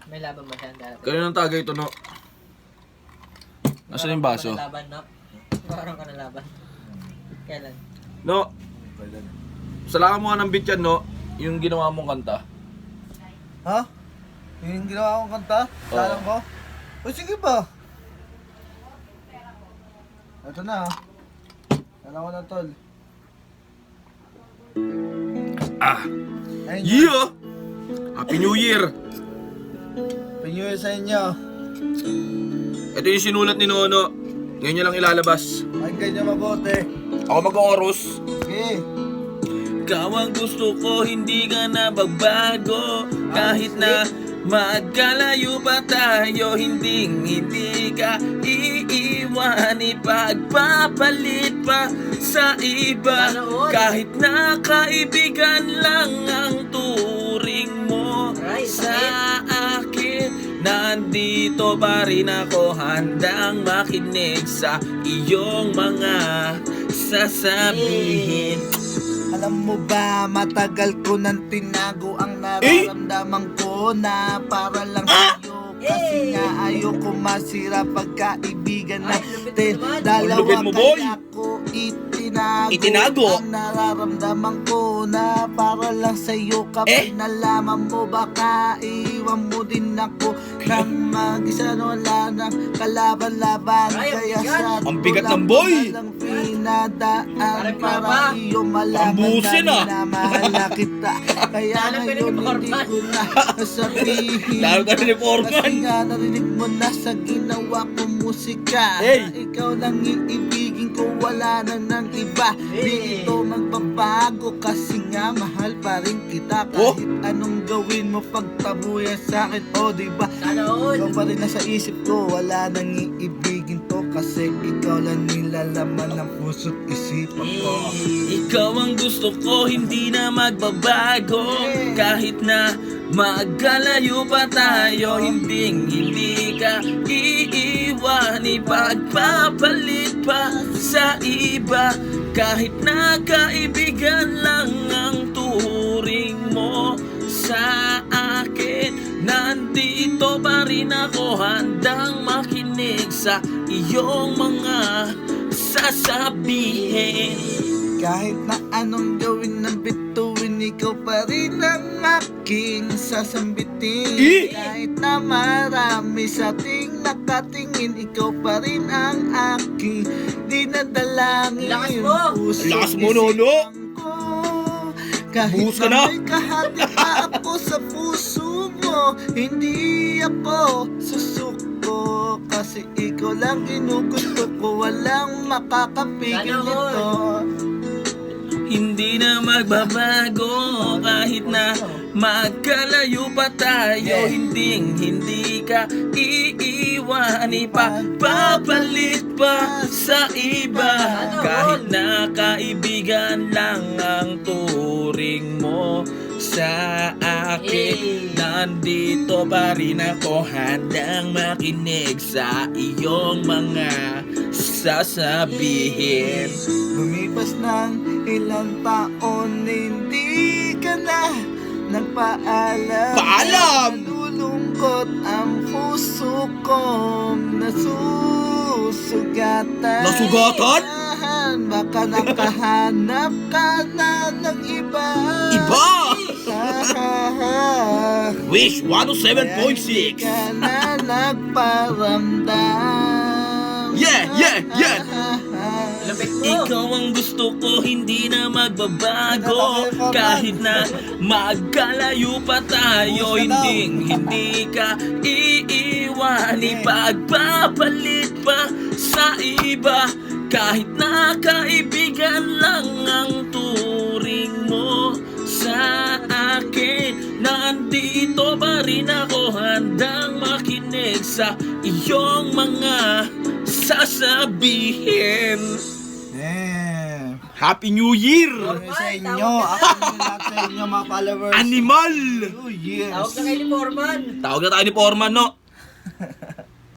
May laban ba siya darating? Kanina ng tagay ito, no? Nasaan yung baso? Laban, no? Parang ka na laban. Kailan? No, salamat mo nga ng beat yan, no? Yung ginawa mong kanta. Ha? Yung ginawa kong kanta? Salang ko? O sige ba? Ito na ha. Salang ko na tol. Ah! Ayun yun. Yeah! Happy New Year! Pinyuyo sa inyo. Ito yung sinulat ni Nono. Ngayon niya lang ilalabas. Pakinggan nyo mabuti. Ako mag-chorus. Sige. Ikaw ang gusto ko, hindi ka na magbago. Kahit na magkalayo pa tayo, hindi ka iiwan. Ipagpapalit pa sa iba. Kahit na kaibigan lang ang turing mo sa akin. Nandito pa rin ako, handang makinig sa iyong mga sasabihin. Alam mo ba, matagal ko nang tinago ang nararamdaman ko na para lang sa'yo. Kasi nga ayoko masira pagkaibigan natin. Dalawa Lupit mo, boy. kaya ko itinago Itinago? ang nararamdaman ko na para lang sa'yo. Kapag nalaman mo, baka iwan mo din ako. Nang mag-isa na wala nang kalaban-laban. Kaya sa Ang bigat ng boy. lang pinadaan para iyo malaman Ambusin, na mahal na kita. Kaya ngayon hindi ko na sabihin. Lalo ka rin ni Foreman. Kasi nga narinig mo na sa ginawa kong musika. Hey! Ikaw lang iibigin ko, wala na ng iba. Di ito magbabago kasi nga mahal pa rin kita. Kahit anong gawin mo pagtabuyan sa akin, o diba? Ikaw pa rin nasa isip ko, wala nang iibigin to. Kasi ikaw lang nilalaman ng puso't isipan ko. Ikaw ang gusto ko, hindi na magbabago. Kahit na magkalayo pa tayo, hindi ka iiwan. Ipagpapalit pa sa iba. Kahit na kaibigan lang ang turing mo sa akin. Nandito pa rin ako, handang makinig sa iyong mga sasabihin. Kahit na anong gawin ng bituin, ikaw pa rin ang aking sasambitin. Kahit na marami sa ating nakatingin, ikaw pa rin ang aking dinadalangin. Lakas mo! Lakas mo, Nono! Kahit Buhos ka na! may kahati pa ako sa puso mo, hindi ako susuko. Kasi ikaw lang ginugusto ko, walang makakapigil nito. Hindi na magbabago kahit na magkalayo pa tayo. Hindi ka iiwan. Ipagpapalit pa sa iba. Kahit na kaibigan lang ang turing mo sa akin. Nandito pa rin ako, handang makinig sa iyong mga sasabihin. Lumipas ng ilang taon, hindi ka na nagpaalam. Paalam! Nalulungkot ang puso kong nasusugatan. Nasugatan? Baka nakahanap ka na ng iba. Iba! Ah, Wish Kaya 107.6. hindi ka na nagparamdam. Yeah! Lapit mo! Ikaw ang gusto ko, hindi na magbabago. Kahit na magkalayo pa tayo, hindi ka iiwan. Ipagpapalit pa sa iba. Kahit na kaibigan lang ang turing mo sa akin. Nandito pa rin ako, handang makinig sa iyong mga sasabihin. Happy New Year! Kami sa inyo, ako lahat sa inyo mga followers. Animal! Oh, yes. Tawag na kayo ni Foreman! Tawag na tayo ni Foreman, no?